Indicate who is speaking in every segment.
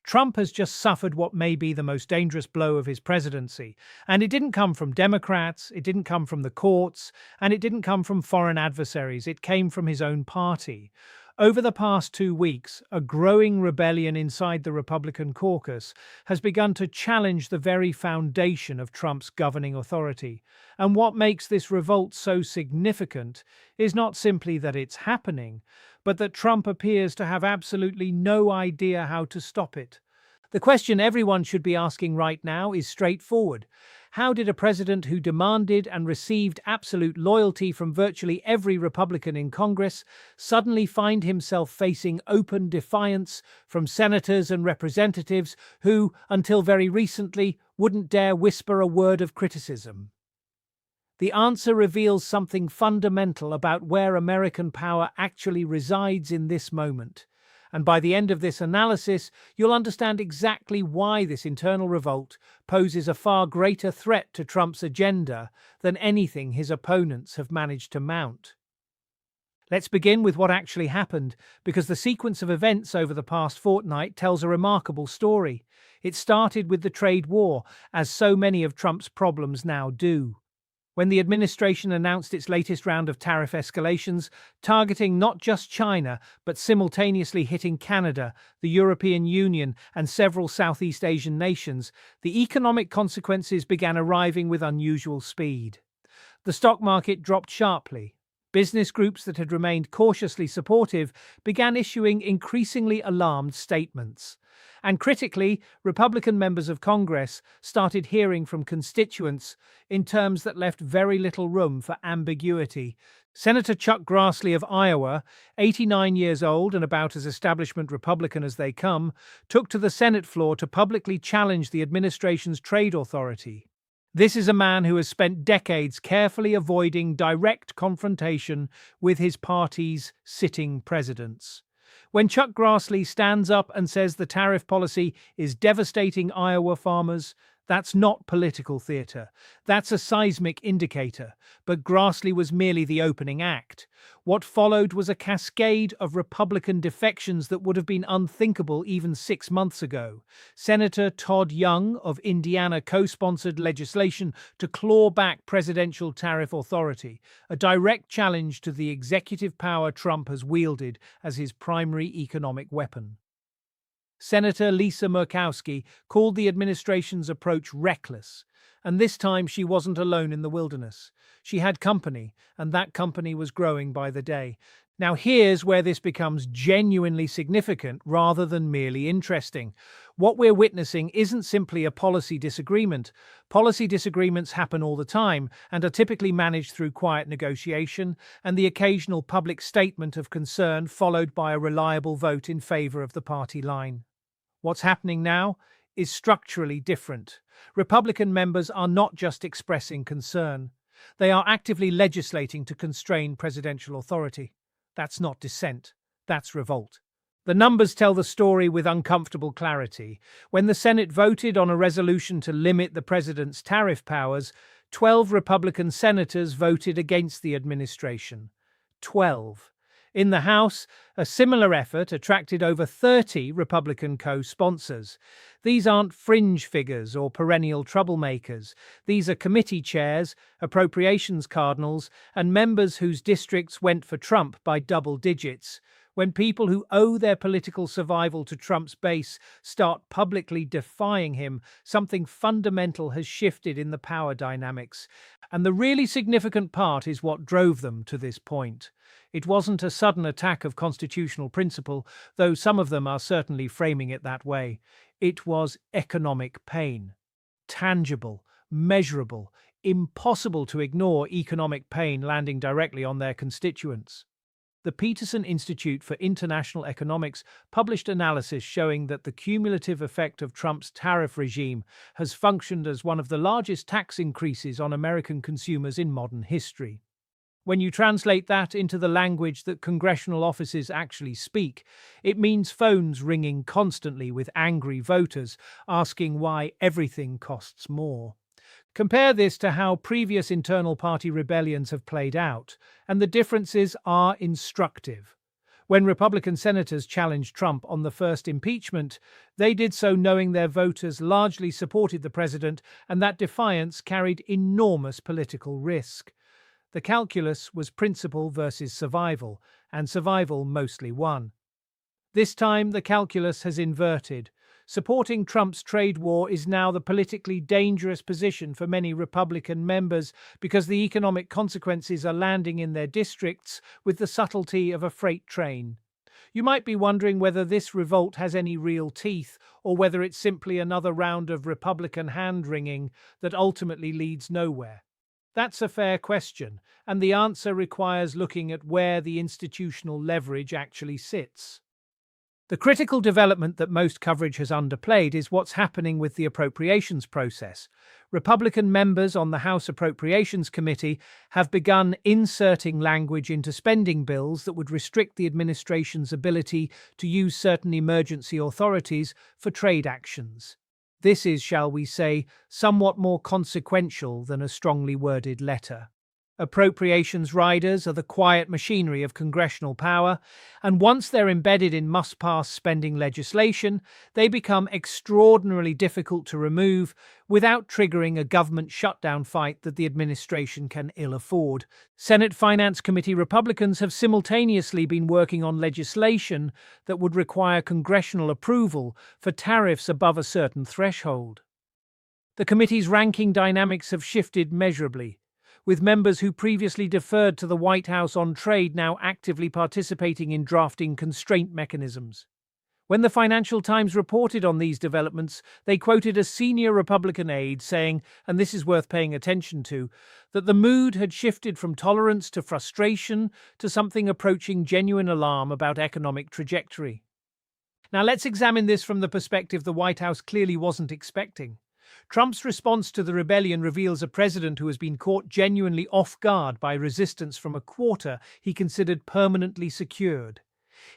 Speaker 1: Trump has just suffered what may be the most dangerous blow of his presidency. And it didn't come from Democrats, it didn't come from the courts, and it didn't come from foreign adversaries. It came from his own party. Over the past 2 weeks, a growing rebellion inside the Republican caucus has begun to challenge the very foundation of Trump's governing authority. And what makes this revolt so significant is not simply that it's happening, but that Trump appears to have absolutely no idea how to stop it. The question everyone should be asking right now is straightforward. How did a president who demanded and received absolute loyalty from virtually every Republican in Congress suddenly find himself facing open defiance from senators and representatives who, until very recently, wouldn't dare whisper a word of criticism? The answer reveals something fundamental about where American power actually resides in this moment. And by the end of this analysis, you'll understand exactly why this internal revolt poses a far greater threat to Trump's agenda than anything his opponents have managed to mount. Let's begin with what actually happened, because the sequence of events over the past fortnight tells a remarkable story. It started with the trade war, as so many of Trump's problems now do. When the administration announced its latest round of tariff escalations, targeting not just China, but simultaneously hitting Canada, the European Union, and several Southeast Asian nations, the economic consequences began arriving with unusual speed. The stock market dropped sharply. Business groups that had remained cautiously supportive began issuing increasingly alarmed statements. And critically, Republican members of Congress started hearing from constituents in terms that left very little room for ambiguity. Senator Chuck Grassley of Iowa, 89 years old and about as establishment Republican as they come, took to the Senate floor to publicly challenge the administration's trade authority. This is a man who has spent decades carefully avoiding direct confrontation with his party's sitting presidents. When Chuck Grassley stands up and says the tariff policy is devastating Iowa farmers, that's not political theater. That's a seismic indicator. But Grassley was merely the opening act. What followed was a cascade of Republican defections that would have been unthinkable even 6 months ago. Senator Todd Young of Indiana co-sponsored legislation to claw back presidential tariff authority, a direct challenge to the executive power Trump has wielded as his primary economic weapon. Senator Lisa Murkowski called the administration's approach reckless, and this time she wasn't alone in the wilderness. She had company, and that company was growing by the day. Now here's where this becomes genuinely significant rather than merely interesting. What we're witnessing isn't simply a policy disagreement. Policy disagreements happen all the time and are typically managed through quiet negotiation and the occasional public statement of concern followed by a reliable vote in favor of the party line. What's happening now is structurally different. Republican members are not just expressing concern. They are actively legislating to constrain presidential authority. That's not dissent. That's revolt. The numbers tell the story with uncomfortable clarity. When the Senate voted on a resolution to limit the president's tariff powers, 12 Republican senators voted against the administration. 12. In the House, a similar effort attracted over 30 Republican co-sponsors. These aren't fringe figures or perennial troublemakers. These are committee chairs, appropriations cardinals, and members whose districts went for Trump by double digits. When people who owe their political survival to Trump's base start publicly defying him, something fundamental has shifted in the power dynamics. And the really significant part is what drove them to this point. It wasn't a sudden attack of constitutional principle, though some of them are certainly framing it that way. It was economic pain. Tangible, measurable, impossible to ignore economic pain landing directly on their constituents. The Peterson Institute for International Economics published analysis showing that the cumulative effect of Trump's tariff regime has functioned as one of the largest tax increases on American consumers in modern history. When you translate that into the language that congressional offices actually speak, it means phones ringing constantly with angry voters asking why everything costs more. Compare this to how previous internal party rebellions have played out, and the differences are instructive. When Republican senators challenged Trump on the first impeachment, they did so knowing their voters largely supported the president, and that defiance carried enormous political risk. The calculus was principle versus survival, and survival mostly won. This time, the calculus has inverted. Supporting Trump's trade war is now the politically dangerous position for many Republican members because the economic consequences are landing in their districts with the subtlety of a freight train. You might be wondering whether this revolt has any real teeth or whether it's simply another round of Republican hand-wringing that ultimately leads nowhere. That's a fair question, and the answer requires looking at where the institutional leverage actually sits. The critical development that most coverage has underplayed is what's happening with the appropriations process. Republican members on the House Appropriations Committee have begun inserting language into spending bills that would restrict the administration's ability to use certain emergency authorities for trade actions. This is, shall we say, somewhat more consequential than a strongly worded letter. Appropriations riders are the quiet machinery of congressional power, and once they're embedded in must-pass spending legislation, they become extraordinarily difficult to remove without triggering a government shutdown fight that the administration can ill afford. Senate Finance Committee Republicans have simultaneously been working on legislation that would require congressional approval for tariffs above a certain threshold. The committee's ranking dynamics have shifted measurably, with members who previously deferred to the White House on trade now actively participating in drafting constraint mechanisms. When the Financial Times reported on these developments, they quoted a senior Republican aide saying, and this is worth paying attention to, that the mood had shifted from tolerance to frustration to something approaching genuine alarm about economic trajectory. Now let's examine this from the perspective the White House clearly wasn't expecting. Trump's response to the rebellion reveals a president who has been caught genuinely off guard by resistance from a quarter he considered permanently secured.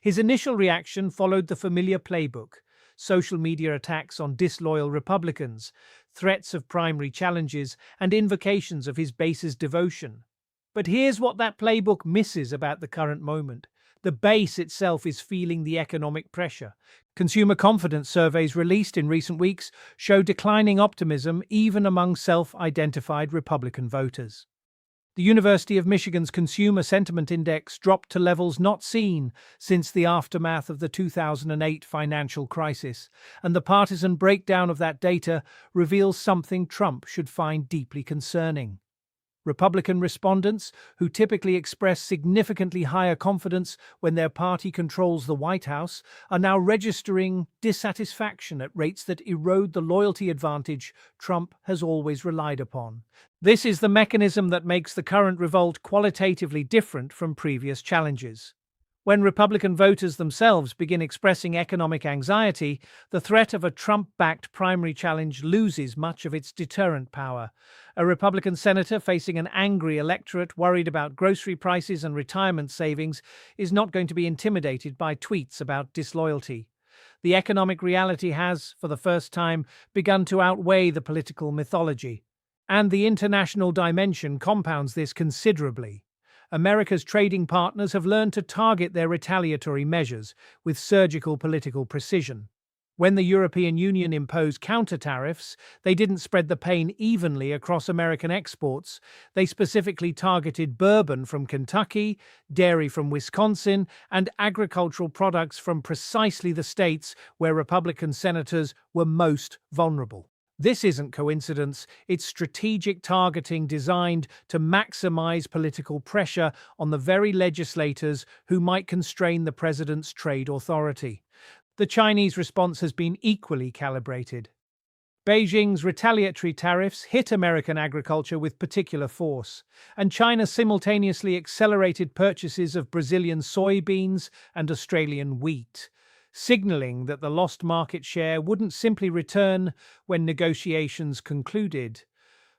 Speaker 1: His initial reaction followed the familiar playbook: social media attacks on disloyal Republicans, threats of primary challenges, and invocations of his base's devotion. But here's what that playbook misses about the current moment. The base itself is feeling the economic pressure. Consumer confidence surveys released in recent weeks show declining optimism even among self-identified Republican voters. The University of Michigan's Consumer Sentiment Index dropped to levels not seen since the aftermath of the 2008 financial crisis, and the partisan breakdown of that data reveals something Trump should find deeply concerning. Republican respondents, who typically express significantly higher confidence when their party controls the White House, are now registering dissatisfaction at rates that erode the loyalty advantage Trump has always relied upon. This is the mechanism that makes the current revolt qualitatively different from previous challenges. When Republican voters themselves begin expressing economic anxiety, the threat of a Trump-backed primary challenge loses much of its deterrent power. A Republican senator facing an angry electorate worried about grocery prices and retirement savings is not going to be intimidated by tweets about disloyalty. The economic reality has, for the first time, begun to outweigh the political mythology. And the international dimension compounds this considerably. America's trading partners have learned to target their retaliatory measures with surgical political precision. When the European Union imposed counter-tariffs, they didn't spread the pain evenly across American exports. They specifically targeted bourbon from Kentucky, dairy from Wisconsin, and agricultural products from precisely the states where Republican senators were most vulnerable. This isn't coincidence, it's strategic targeting designed to maximize political pressure on the very legislators who might constrain the president's trade authority. The Chinese response has been equally calibrated. Beijing's retaliatory tariffs hit American agriculture with particular force, and China simultaneously accelerated purchases of Brazilian soybeans and Australian wheat, signaling that the lost market share wouldn't simply return when negotiations concluded.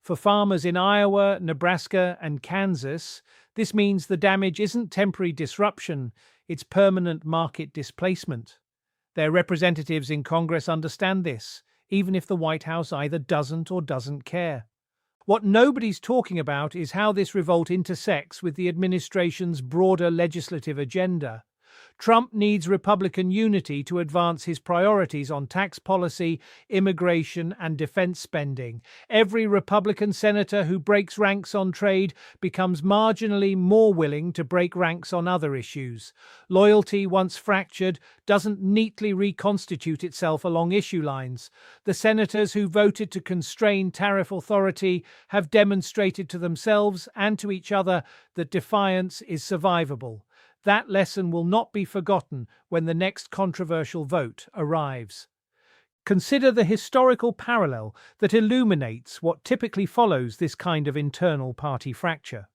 Speaker 1: For farmers in Iowa, Nebraska, and Kansas, this means the damage isn't temporary disruption, it's permanent market displacement. Their representatives in Congress understand this, even if the White House either doesn't or doesn't care. What nobody's talking about is how this revolt intersects with the administration's broader legislative agenda. Trump needs Republican unity to advance his priorities on tax policy, immigration, and defense spending. Every Republican senator who breaks ranks on trade becomes marginally more willing to break ranks on other issues. Loyalty, once fractured, doesn't neatly reconstitute itself along issue lines. The senators who voted to constrain tariff authority have demonstrated to themselves and to each other that defiance is survivable. That lesson will not be forgotten when the next controversial vote arrives. Consider the historical parallel that illuminates what typically follows this kind of internal party fracture.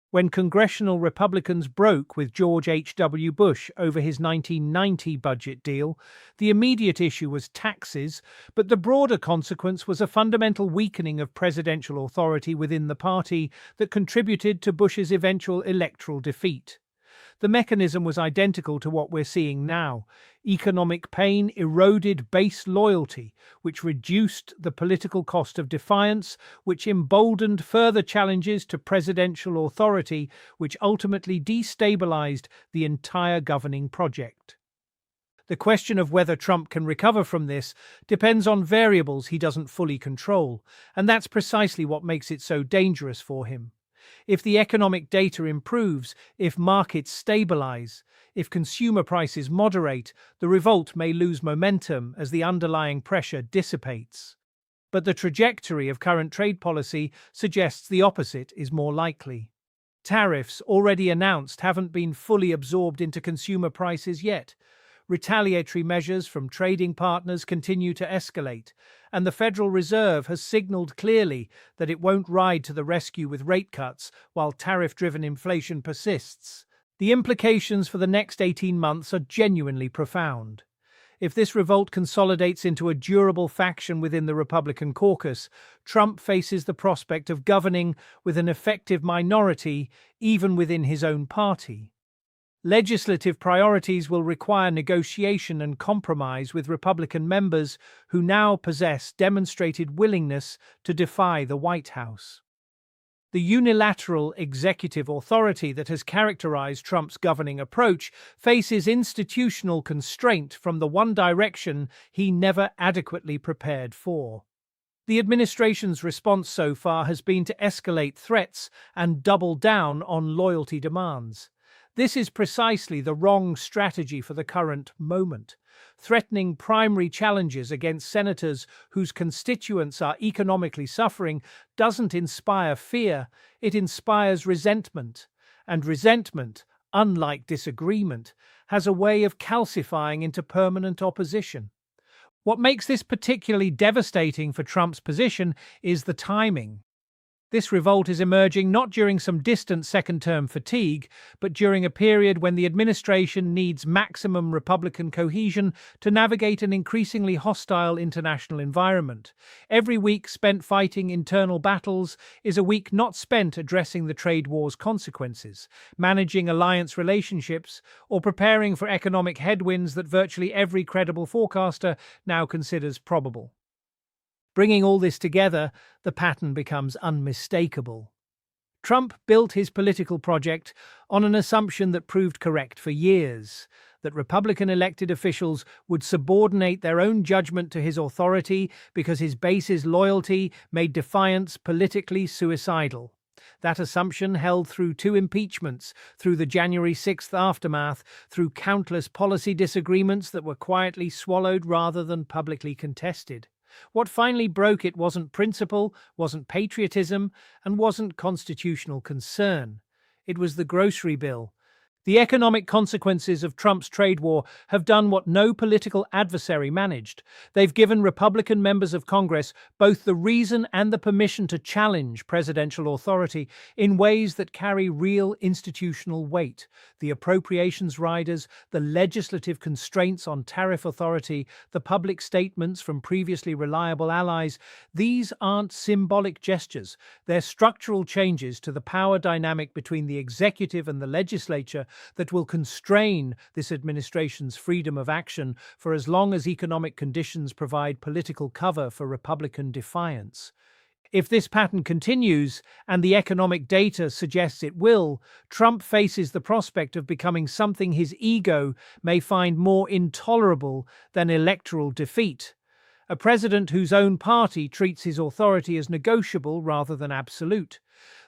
Speaker 1: When congressional Republicans broke with George H.W. Bush over his 1990 budget deal, the immediate issue was taxes, but the broader consequence was a fundamental weakening of presidential authority within the party that contributed to Bush's eventual electoral defeat. The mechanism was identical to what we're seeing now. Economic pain eroded base loyalty, which reduced the political cost of defiance, which emboldened further challenges to presidential authority, which ultimately destabilized the entire governing project. The question of whether Trump can recover from this depends on variables he doesn't fully control, and that's precisely what makes it so dangerous for him. If the economic data improves, if markets stabilize, if consumer prices moderate, the revolt may lose momentum as the underlying pressure dissipates. But the trajectory of current trade policy suggests the opposite is more likely. Tariffs already announced haven't been fully absorbed into consumer prices yet. Retaliatory measures from trading partners continue to escalate, and the Federal Reserve has signaled clearly that it won't ride to the rescue with rate cuts while tariff-driven inflation persists. The implications for the next 18 months are genuinely profound. If this revolt consolidates into a durable faction within the Republican caucus, Trump faces the prospect of governing with an effective minority even within his own party. Legislative priorities will require negotiation and compromise with Republican members who now possess demonstrated willingness to defy the White House. The unilateral executive authority that has characterized Trump's governing approach faces institutional constraint from the one direction he never adequately prepared for. The administration's response so far has been to escalate threats and double down on loyalty demands. This is precisely the wrong strategy for the current moment. Threatening primary challenges against senators whose constituents are economically suffering doesn't inspire fear, it inspires resentment. And resentment, unlike disagreement, has a way of calcifying into permanent opposition. What makes this particularly devastating for Trump's position is the timing. This revolt is emerging not during some distant second-term fatigue, but during a period when the administration needs maximum Republican cohesion to navigate an increasingly hostile international environment. Every week spent fighting internal battles is a week not spent addressing the trade war's consequences, managing alliance relationships, or preparing for economic headwinds that virtually every credible forecaster now considers probable. Bringing all this together, the pattern becomes unmistakable. Trump built his political project on an assumption that proved correct for years, that Republican elected officials would subordinate their own judgment to his authority because his base's loyalty made defiance politically suicidal. That assumption held through 2 impeachments, through the January 6th aftermath, through countless policy disagreements that were quietly swallowed rather than publicly contested. What finally broke it wasn't principle, wasn't patriotism, and wasn't constitutional concern. It was the grocery bill. The economic consequences of Trump's trade war have done what no political adversary managed. They've given Republican members of Congress both the reason and the permission to challenge presidential authority in ways that carry real institutional weight. The appropriations riders, the legislative constraints on tariff authority, the public statements from previously reliable allies, these aren't symbolic gestures. They're structural changes to the power dynamic between the executive and the legislature that will constrain this administration's freedom of action for as long as economic conditions provide political cover for Republican defiance. If this pattern continues, and the economic data suggests it will, Trump faces the prospect of becoming something his ego may find more intolerable than electoral defeat. A president whose own party treats his authority as negotiable rather than absolute.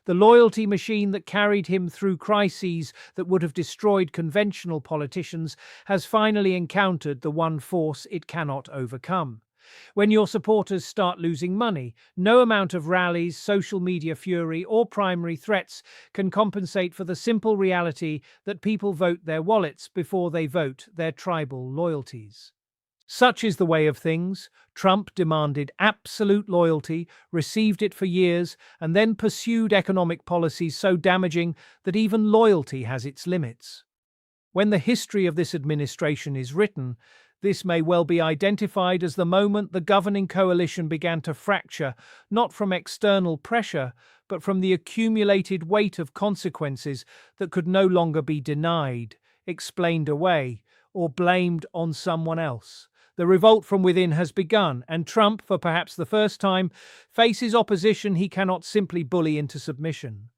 Speaker 1: The loyalty machine that carried him through crises that would have destroyed conventional politicians has finally encountered the one force it cannot overcome. When your supporters start losing money, no amount of rallies, social media fury, or primary threats can compensate for the simple reality that people vote their wallets before they vote their tribal loyalties. Such is the way of things. Trump demanded absolute loyalty, received it for years, and then pursued economic policies so damaging that even loyalty has its limits. When the history of this administration is written, this may well be identified as the moment the governing coalition began to fracture, not from external pressure, but from the accumulated weight of consequences that could no longer be denied, explained away, or blamed on someone else. The revolt from within has begun, and Trump, for perhaps the first time, faces opposition he cannot simply bully into submission.